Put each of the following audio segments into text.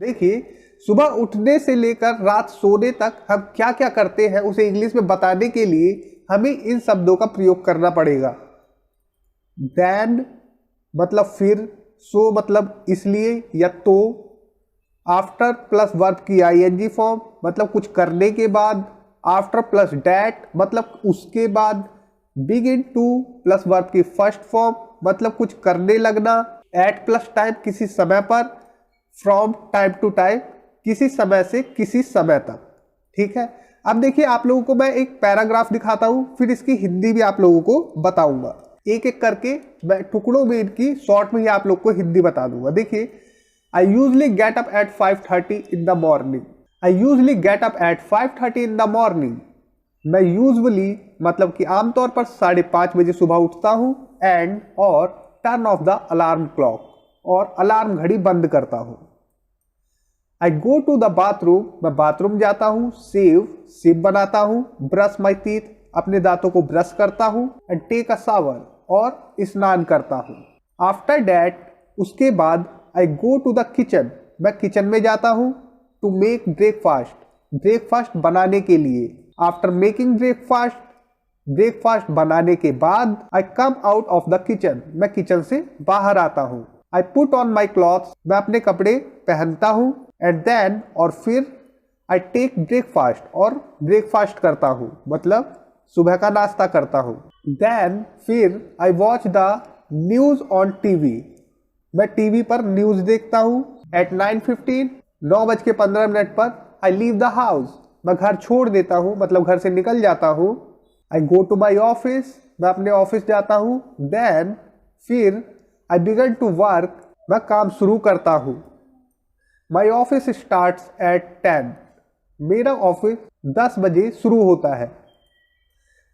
देखिए, सुबह उठने से लेकर रात सोने तक हम क्या क्या करते हैं उसे इंग्लिश में बताने के लिए हमें इन शब्दों का प्रयोग करना पड़ेगा। देन मतलब फिर, सो मतलब इसलिए या तो, आफ्टर प्लस वर्ब की आईएनजी फॉर्म मतलब कुछ करने के बाद, आफ्टर प्लस डैट मतलब उसके बाद, बिगिन टू प्लस वर्ब की फर्स्ट फॉर्म मतलब कुछ करने लगना, एट प्लस टाइम किसी समय पर, फ्रॉम टाइम टू टाइम किसी समय से किसी समय तक। ठीक है, अब देखिए आप लोगों को मैं एक पैराग्राफ दिखाता हूं, फिर इसकी हिंदी भी आप लोगों को बताऊंगा। एक एक करके मैं टुकड़ों में इनकी शॉर्ट में ही आप लोग को हिंदी बता दूंगा। देखिए, I usually get up at 5:30 in the morning. I usually get up at 5:30 in the morning. मैं यूजली मतलब कि आमतौर पर 5:30 बजे सुबह उठता हूं, एंड और turn off the alarm clock और अलार्म घड़ी बंद करता हूं। आई गो टू द बाथरूम, मैं बाथरूम जाता हूँ, सेव बनाता हूँ, ब्रश माई टीथ, अपने दांतों को ब्रश करता हूँ, एंड टेक अ शावर और स्नान करता हूँ। आफ्टर डैट उसके बाद आई गो टू द किचन, मैं किचन में जाता हूँ, टू मेक ब्रेकफास्ट, ब्रेकफास्ट बनाने के लिए। आफ्टर मेकिंग ब्रेकफास्ट, ब्रेकफास्ट बनाने के बाद I come out of the kitchen, मैं किचन से बाहर आता हूँ। I put on my clothes, मैं अपने कपड़े पहनता हूँ, एंड देन और फिर आई टेक ब्रेकफास्ट और ब्रेकफास्ट करता हूँ मतलब सुबह का नाश्ता करता हूँ। देन फिर आई watch the news on TV, मैं टीवी पर न्यूज देखता हूँ। एट 9:15, 9:15 पर आई लीव द हाउस, मैं घर छोड़ देता हूँ मतलब घर से निकल जाता हूँ। I go to my office, मैं अपने ऑफिस जाता हूँ। देन फिर आई बिगन टू वर्क, मैं काम शुरू करता हूँ। माई ऑफिस स्टार्ट्स एट 10, मेरा ऑफिस 10 बजे शुरू होता है।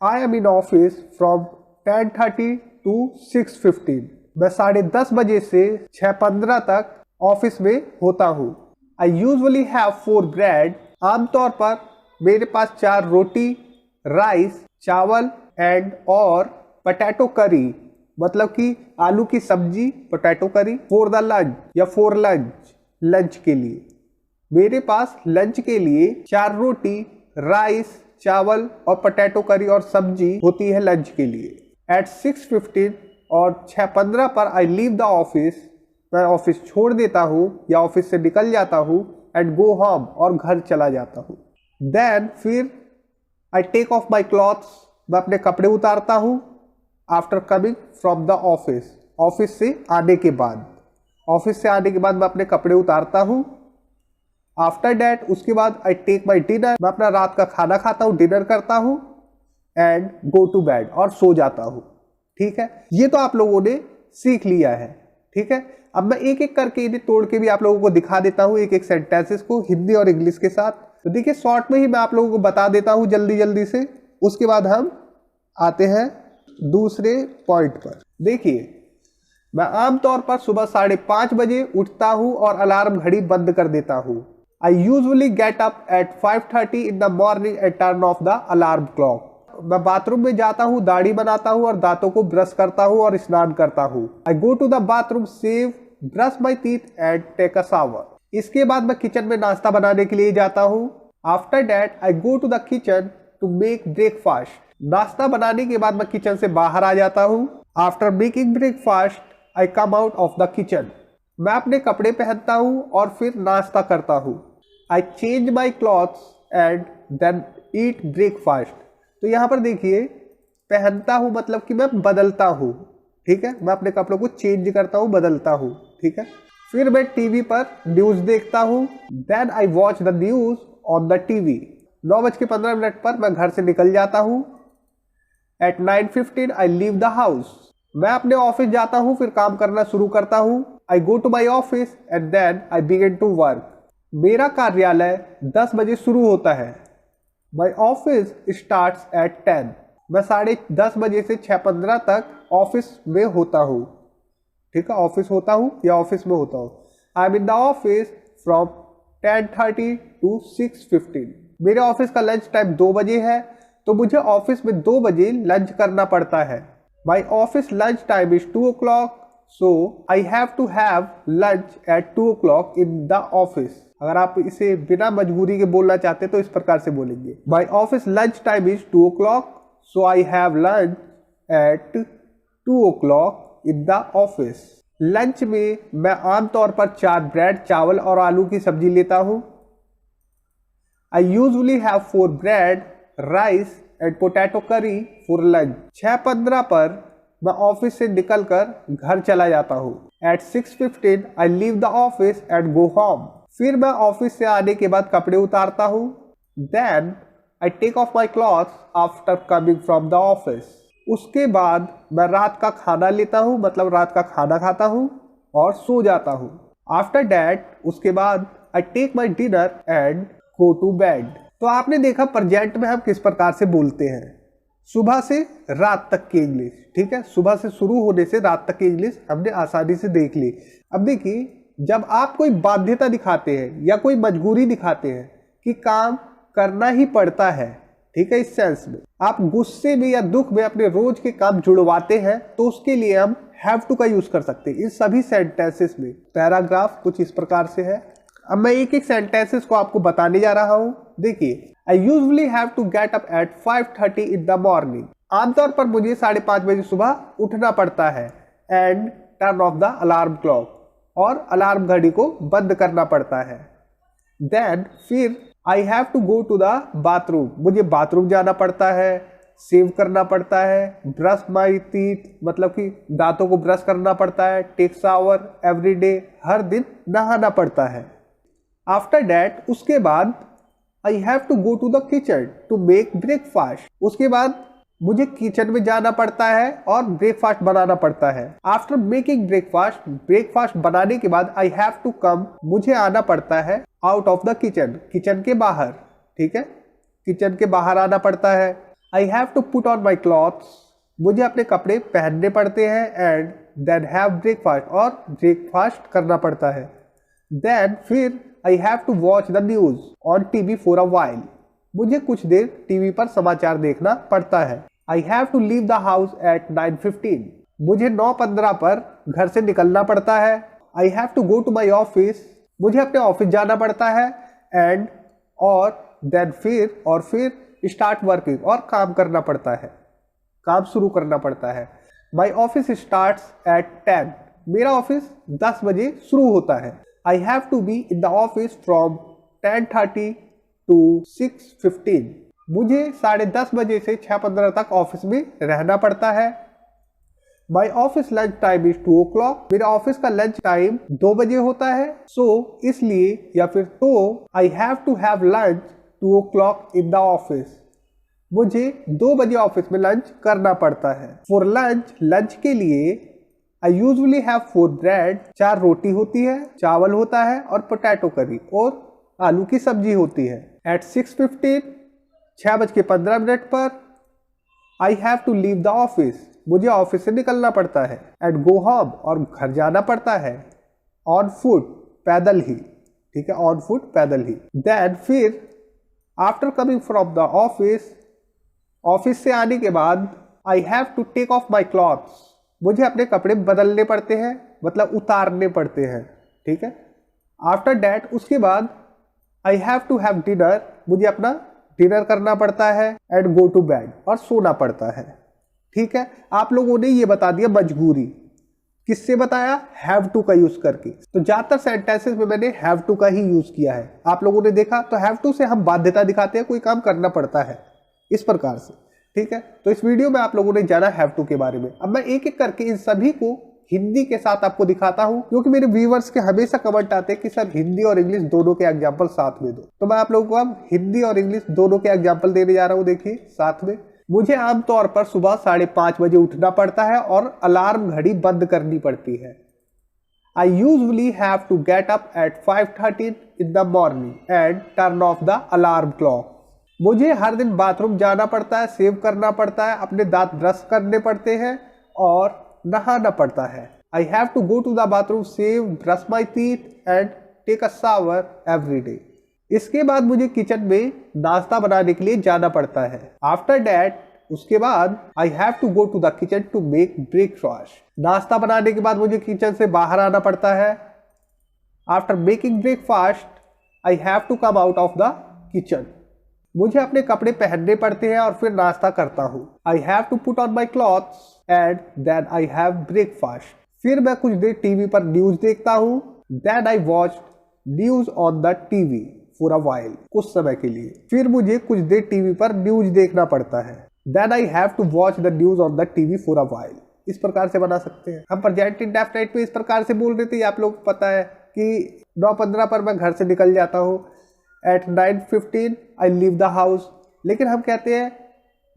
I am in office from 10:30 to 6:15, मैं 10:30 बजे से 6:15 तक ऑफिस में होता हूँ। आई यूजली हैव 4 ब्रेड, आमतौर पर मेरे पास 4 रोटी, राइस चावल, एंड और पोटैटो करी मतलब कि आलू की सब्जी, पोटैटो करी, फॉर द लंच या फॉर लंच, लंच के लिए। मेरे पास लंच के लिए 4 रोटी, राइस चावल और पोटैटो करी और सब्जी होती है लंच के लिए। एट 6:15 और 6:15 पर आई लीव द ऑफिस, मैं ऑफिस छोड़ देता हूँ या ऑफिस से निकल जाता हूँ, एंड गो होम और घर चला जाता हूँ। देन फिर I take off my clothes, मैं अपने कपड़े उतारता हूँ। After coming from the office, office से आने के बाद, ऑफिस से आने के बाद मैं अपने कपड़े उतारता हूँ। आफ्टर डैट उसके बाद आई टेक माई डिनर, मैं अपना रात का खाना खाता हूँ, डिनर करता हूँ, एंड गो टू बेड और सो जाता हूँ। ठीक है, ये तो आप लोगों ने सीख लिया है। ठीक है, अब मैं एक एक करके इन्हें तोड़ के भी आप लोगों को दिखा देता हूँ, एक एक सेंटेंसेस को हिंदी और इंग्लिश के साथ। तो देखिए, शॉर्ट में ही मैं आप लोगों को बता देता हूँ जल्दी जल्दी से, उसके बाद हम आते हैं दूसरे पॉइंट पर। देखिए, मैं आमतौर पर सुबह 5:30 बजे उठता हूँ और अलार्म घड़ी बंद कर देता हूँ। I usually get up at 5:30 in the morning and turn off the alarm clock. मैं बाथरूम में जाता हूँ, दाढ़ी बनाता हूँ और दांतों को ब्रश करता हूँ और स्नान करता हूँ। I go to the bathroom, shave, brush my teeth and take a shower. इसके बाद मैं किचन में नाश्ता बनाने के लिए जाता हूँ। After that I go to the kitchen to make breakfast. नाश्ता बनाने के बाद मैं किचन से बाहर आ जाता हूँ। After making breakfast I come out of the kitchen, मैं अपने कपड़े पहनता हूँ और फिर नाश्ता करता हूँ। I change my clothes and then eat breakfast. तो यहाँ पर देखिए, पहनता हूँ मतलब कि मैं बदलता हूँ। ठीक है, मैं अपने कपड़ों को चेंज करता हूँ, बदलता हूँ। ठीक है, फिर मैं टीवी पर न्यूज देखता हूँ। Then I watch the news on the TV. 9:15 पर मैं घर से निकल जाता हूँ। At 9:15 I leave the house, मैं अपने ऑफिस जाता हूँ, फिर काम करना शुरू करता हूँ। I go to my office and then I begin to work. मेरा कार्यालय 10 बजे शुरू होता है। माई ऑफिस स्टार्ट्स एट 10, मैं 10:30 बजे से 6:15 तक ऑफिस में होता हूँ। ठीक है, ऑफिस होता हूँ या ऑफिस में होता हूँ। I am in the office from 10:30 to 6:15। मेरे ऑफिस का लंच टाइम 2 बजे है, तो मुझे ऑफिस में 2 बजे लंच करना पड़ता है। My office lunch time is 2 o'clock, so I have to have lunch at 2 o'clock in the office. अगर आप इसे बिना मजबूरी के बोलना चाहते तो इस प्रकार से बोलेंगे, my office lunch time is 2 o'clock, so I have lunch at 2 o'clock in the office. Lunch में मैं आमतौर पर 4 ब्रेड, चावल और आलू की सब्जी लेता हूँ। I usually have 4 bread, rice and potato करी फॉर लंच। 6:15 पर मैं ऑफिस से निकलकर घर चला जाता हूँ। At 6:15 I leave the office and go home. फिर मैं ऑफिस से आने के बाद कपड़े उतारता हूँ। Then I take off my clothes after coming from the office. उसके बाद मैं रात का खाना लेता हूँ, मतलब रात का खाना खाता हूँ और सो जाता हूँ। आफ्टर दैट, उसके बाद I take my dinner and go to bed. तो आपने देखा प्रेजेंट में हम किस प्रकार से बोलते हैं, सुबह से रात तक की इंग्लिश। ठीक है, सुबह से शुरू होने से रात तक की इंग्लिश हमने आसानी से देख ली। अब देखिए, जब आप कोई बाध्यता दिखाते हैं या कोई मजबूरी दिखाते हैं कि काम करना ही पड़ता है, ठीक है, इस सेंस में आप गुस्से में या दुख में अपने रोज के काम जुड़वाते हैं, तो उसके लिए हम हैव टू का यूज कर सकते हैं इन सभी सेंटेंसेस में। पैराग्राफ कुछ इस प्रकार से है। अब मैं एक एक सेंटेंसेस को आपको बताने जा रहा हूं। देखिए, I usually have to get up at 5:30 in the morning. आमतौर पर मुझे 5:30 बजे सुबह उठना पड़ता है। And turn off the alarm clock, और अलार्म घड़ी को बंद करना पड़ता है। देन फिर I have to go to the bathroom, मुझे बाथरूम जाना पड़ता है, सेव करना पड़ता है, ब्रश माई टीथ, मतलब कि दांतों को ब्रश करना पड़ता है, टेक शावर एवरी डे, हर दिन नहाना पड़ता है। आफ्टर दैट, उसके बाद I have to go to the kitchen to make breakfast, उसके बाद मुझे किचन में जाना पड़ता है और ब्रेकफास्ट बनाना पड़ता है। आफ्टर मेकिंग ब्रेकफास्ट, ब्रेकफास्ट बनाने के बाद आई हैव टू कम, मुझे आना पड़ता है out of the kitchen, kitchen के बाहर। ठीक है, किचन के बाहर आना पड़ता है। I have to put on my clothes, मुझे अपने कपड़े पहनने पड़ते हैं। एंड देन हैव ब्रेकफास्ट, और ब्रेकफास्ट करना पड़ता है। देन फिर I have to watch the news on TV for a while, मुझे कुछ देर टीवी पर समाचार देखना पड़ता है। I have to leave the house at 9:15, मुझे 9:15 पर घर से निकलना पड़ता है। I have to go to my office, मुझे अपने ऑफिस जाना पड़ता है। एंड और देन फिर स्टार्ट वर्किंग, और काम करना पड़ता है, काम शुरू करना पड़ता है। माई ऑफिस स्टार्ट्स एट 10, मेरा ऑफिस 10 बजे शुरू होता है। I have to be in the office from 10:30 to 6:15, मुझे 10:30 बजे से 6:15 तक ऑफिस में रहना पड़ता है। My office lunch time is 2 o'clock, मेरा ऑफिस का लंच टाइम 2 बजे होता है। So इसलिए या फिर तो I have to have lunch 2 o'clock in the office, मुझे 2 बजे ऑफिस में लंच करना पड़ता है। For lunch, लंच के लिए I usually have 4 bread, 4 रोटी होती है, चावल होता है और पोटैटो करी और आलू की सब्जी होती है। At 6:15, 6:15 पर I have to leave the office, मुझे ऑफिस से निकलना पड़ता है। And go home, और घर जाना पड़ता है। On foot, पैदल ही, ठीक है, on foot, पैदल ही। Then फिर after coming from the office, office से आने के बाद I have to take off my clothes, मुझे अपने कपड़े बदलने पड़ते हैं, मतलब उतारने पड़ते हैं। ठीक है, आफ्टर डैट, उसके बाद I have to have dinner, मुझे अपना डिनर करना पड़ता है। एंड गो टू बेड, और सोना पड़ता है। ठीक है, आप लोगों ने ये बता दिया मजबूरी, किससे बताया? हैव टू का यूज करके। तो ज्यादातर सेंटेंसेस में मैंने हैव टू का ही यूज किया है, आप लोगों ने देखा। तो हैव टू से हम बाध्यता दिखाते हैं, कोई काम करना पड़ता है, इस प्रकार से। ठीक है, तो इस वीडियो में आप लोगों ने जाना हैव टू के बारे में। अब मैं एक एक करके इन सभी को हिंदी के साथ आपको दिखाता हूं, क्योंकि मेरे व्यूअर्स के हमेशा कमेंट आते हैं कि सर हिंदी और इंग्लिश दोनों के एग्जांपल साथ में दो। तो मैं आप लोगों को अब हिंदी और इंग्लिश दोनों के एग्जांपल देने जा रहा हूं। देखिए साथ में, मुझे आमतौर पर सुबह 5:30 बजे उठना पड़ता है और अलार्म घड़ी बंद करनी पड़ती है। I usually have to get up at 5:30 in the morning and turn off the alarm clock. मुझे हर दिन बाथरूम जाना पड़ता है, सेव करना पड़ता है, अपने दांत ब्रश करने पड़ते हैं और नहाना पड़ता है। I have to go to the bathroom, save, brush my teeth and take a shower every day. इसके बाद मुझे किचन में नाश्ता बनाने के लिए जाना पड़ता है। After that, उसके बाद I have to go to the kitchen to make breakfast. नाश्ता बनाने के बाद मुझे किचन से बाहर आना पड़ता है। After making breakfast I have to come out of the kitchen. मुझे अपने कपड़े पहनने पड़ते हैं और फिर नाश्ता करता हूँ। I have to put on my clothes and then I have breakfast. फिर मैं कुछ देर टीवी पर न्यूज देखता हूँ। Then I watch news on the TV for a while, कुछ समय के लिए। फिर मुझे कुछ देर टीवी पर न्यूज देखना पड़ता है। Then I have to watch the news on the TV for a while. इस प्रकार से बना सकते हैं हम। प्रेजेंट इंडेफिनिट में इस प्रकार से बोल रहे थे, आप लोग को पता है कि 9:15 पर मैं घर से निकल जाता हूँ। At 9:15 I leave the house. लेकिन हम कहते हैं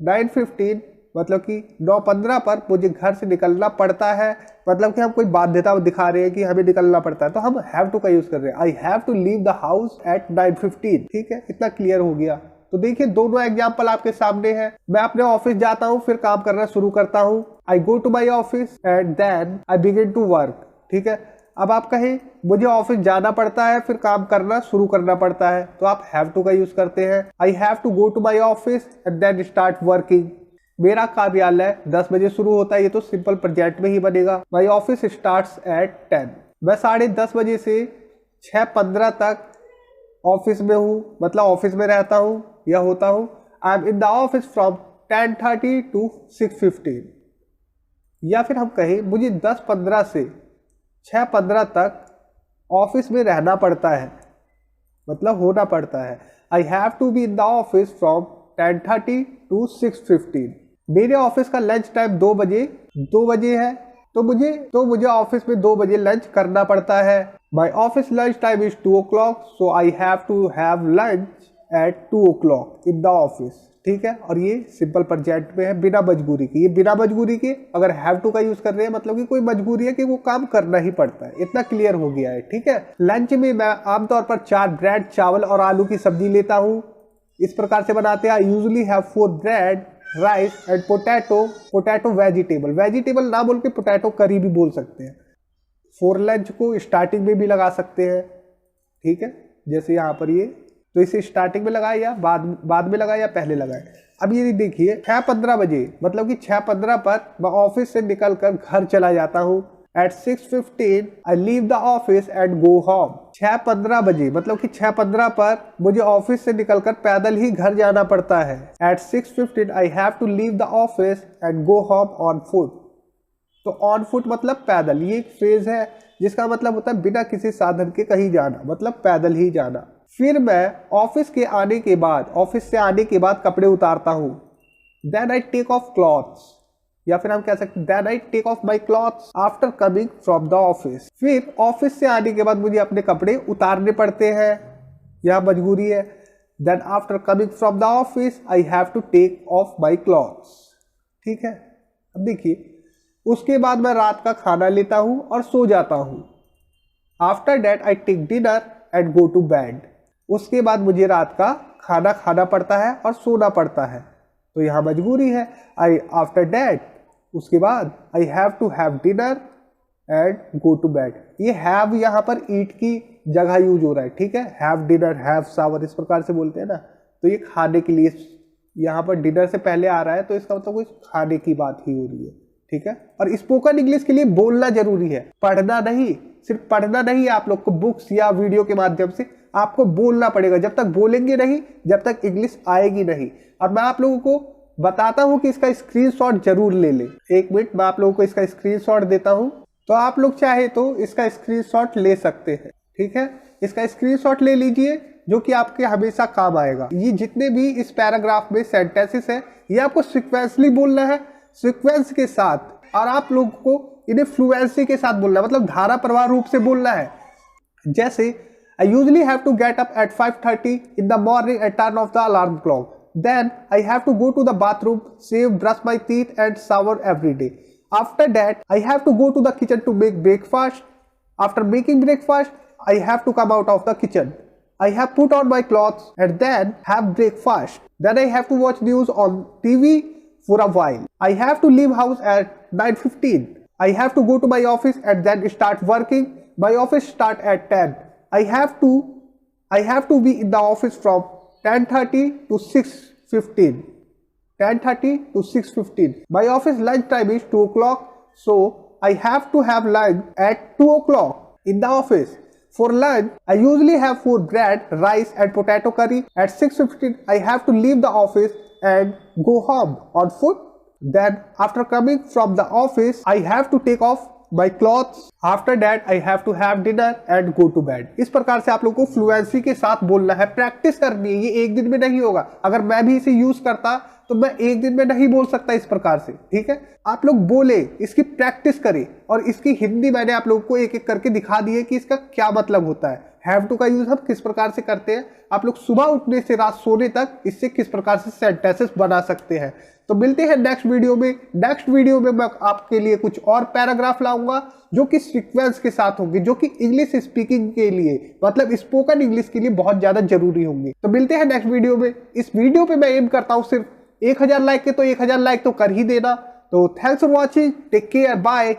9:15 मतलब कि 9:15 पर मुझे घर से निकलना पड़ता है, मतलब कि हम कोई बाध्यता दिखा रहे हैं कि हमें निकलना पड़ता है, तो हम हैव टू का यूज कर रहे हैं। I have to leave the house at 9:15। ठीक है, इतना क्लियर हो गया। तो देखिए दोनों एग्जाम्पल आपके सामने है। मैं अपने ऑफिस जाता हूँ, फिर काम करना शुरू करता हूँ। I go to my office and then I begin to work. ठीक है, अब आप कहें मुझे ऑफिस जाना पड़ता है, फिर काम करना शुरू करना पड़ता है, तो आप हैव टू का यूज करते हैं। I have to go to my office and then start working. मेरा कार्यालय 10 बजे शुरू होता है, ये तो सिंपल प्रेजेंट में ही बनेगा। My office starts at 10। मैं 10:30 बजे से 6:15 तक ऑफिस में हूँ, मतलब ऑफिस में रहता हूँ या होता हूँ। I am in the office from 10:30 to 6:15। या फिर हम कहें मुझे 10:15 से 6:15 तक ऑफिस में रहना पड़ता है, मतलब होना पड़ता है। I have to be in the office from 10:30 to 6:15। मेरे ऑफिस का लंच टाइम 2 बजे है, तो मुझे ऑफिस में 2 बजे लंच करना पड़ता है। My office lunch time is 2 o'clock, so I have to have lunch at 2 o'clock in the office. ठीक है, और ये सिंपल प्रेजेंट में है बिना मजबूरी के। ये बिना मजबूरी के अगर हैव टू का यूज कर रहे हैं, मतलब कि कोई मजबूरी है कि वो काम करना ही पड़ता है। इतना क्लियर हो गया है। ठीक है, लंच में मैं आमतौर पर 4 ब्रेड, चावल और आलू की सब्जी लेता हूँ। इस प्रकार से बनाते हैं। I usually have 4 bread, rice and potato vegetable ना बोल के पोटैटो करी भी बोल सकते हैं। फॉर लंच को स्टार्टिंग में भी लगा सकते हैं। ठीक है, जैसे यहाँ पर ये, तो इसे स्टार्टिंग में लगाए या बाद में लगाए या पहले लगाए। अब ये देखिए 6:15 बजे, मतलब कि 6:15 पर मैं ऑफिस से निकलकर घर चला जाता हूँ। At 6:15 I leave the office and go home. 6:15 बजे मतलब कि 6:15 पर मुझे ऑफिस से निकलकर पैदल ही घर जाना पड़ता है। At 6:15 I have to leave the office and go home on foot. तो ऑन फुट मतलब पैदल। ये एक फ्रेज है जिसका मतलब होता है बिना किसी साधन के कहीं जाना, मतलब पैदल ही जाना। फिर मैं ऑफिस से आने के बाद कपड़े उतारता हूँ। Then I take off clothes, या फिर हम कह सकते हैं then I take off my clothes after coming from the office. फिर ऑफिस से आने के बाद मुझे अपने कपड़े उतारने पड़ते हैं, यह मजबूरी है। Then after coming from the office I have to take off my clothes. ठीक है, अब देखिए उसके बाद मैं रात का खाना लेता हूँ और सो जाता हूँ। After that I take dinner and go to bed. उसके बाद मुझे रात का खाना खाना पड़ता है और सोना पड़ता है, तो यहाँ मजबूरी है। आफ्टर दैट, उसके बाद I have to have dinner and go to bed. ये हैव यहाँ पर ईट की जगह यूज हो रहा है। ठीक है, हैव डिनर, हैव शावर, इस प्रकार से बोलते हैं ना, तो ये खाने के लिए यहाँ पर डिनर से पहले आ रहा है, तो इसका मतलब कुछ खाने की बात ही हो रही है। ठीक है, और स्पोकन इंग्लिश के लिए बोलना जरूरी है, पढ़ना नहीं। सिर्फ पढ़ना नहीं, आप लोग को बुक्स या वीडियो के माध्यम से आपको बोलना पड़ेगा। जब तक बोलेंगे नहीं, जब तक इंग्लिश आएगी नहीं। और मैं आप लोगों को बताता हूं कि इसका स्क्रीनशॉट जरूर ले लें। 1 मिनट, मैं आप लोगों को इसका स्क्रीनशॉट देता हूं, तो आप लोग चाहे तो इसका स्क्रीनशॉट ले सकते हैं। ठीक है, इसका स्क्रीनशॉट ले लीजिए, जो कि आपके हमेशा काम आएगा। ये जितने भी इस पैराग्राफ में सेंटेंसेस है, ये आपको सीक्वेंसली बोलना है, सीक्वेंस के साथ, और आप लोग को इन्हें फ्लुएंसी के साथ बोलना है, मतलब धारा प्रवाह रूप से बोलना है। जैसे I usually have to get up at 5:30 in the morning and turn off the alarm clock. Then I have to go to the bathroom, shave, brush my teeth and shower every day. After that, I have to go to the kitchen to make breakfast. After making breakfast, I have to come out of the kitchen. I have put on my clothes and then have breakfast. Then I have to watch news on TV for a while. I have to leave house at 9:15. I have to go to my office and then start working. My office start at 10. I have to be in the office from 10:30 to 6:15. 10:30 to 6:15. My office lunch time is 2 o'clock, so I have to have lunch at 2 o'clock in the office. For lunch, I usually have food bread, rice and potato curry. At 6:15, I have to leave the office and go home on foot. Then after coming from the office, I have to take off my clothes. After that, I have to have dinner and go to bed. इस प्रकार से आप लोगों को fluency के साथ बोलना है, प्रैक्टिस करनी है। ये एक दिन में नहीं होगा। अगर मैं भी इसे यूज करता तो मैं एक दिन में नहीं बोल सकता इस प्रकार से, ठीक है। आप लोग बोले, इसकी प्रैक्टिस करें, और इसकी हिंदी मैंने आप लोगों को एक एक करके दिखा दी है कि इसका क्या मतलब होता है। हैव टू का यूज हम किस प्रकार से करते हैं, आप लोग सुबह उठने से रात सोने तक इससे किस प्रकार से सेंटेंसेस बना सकते हैं। तो मिलते हैं नेक्स्ट वीडियो में। नेक्स्ट वीडियो में मैं आपके लिए कुछ और पैराग्राफ लाऊंगा जो कि सीक्वेंस के साथ होंगे, जो कि इंग्लिश स्पीकिंग के लिए, मतलब स्पोकन इंग्लिश के लिए बहुत ज्यादा जरूरी होंगे। तो मिलते हैं नेक्स्ट वीडियो में। इस वीडियो पे मैं एम करता हूं सिर्फ 1000 लाइक के, तो 1000 लाइक तो कर ही देना। तो thanks for watching, take care, bye.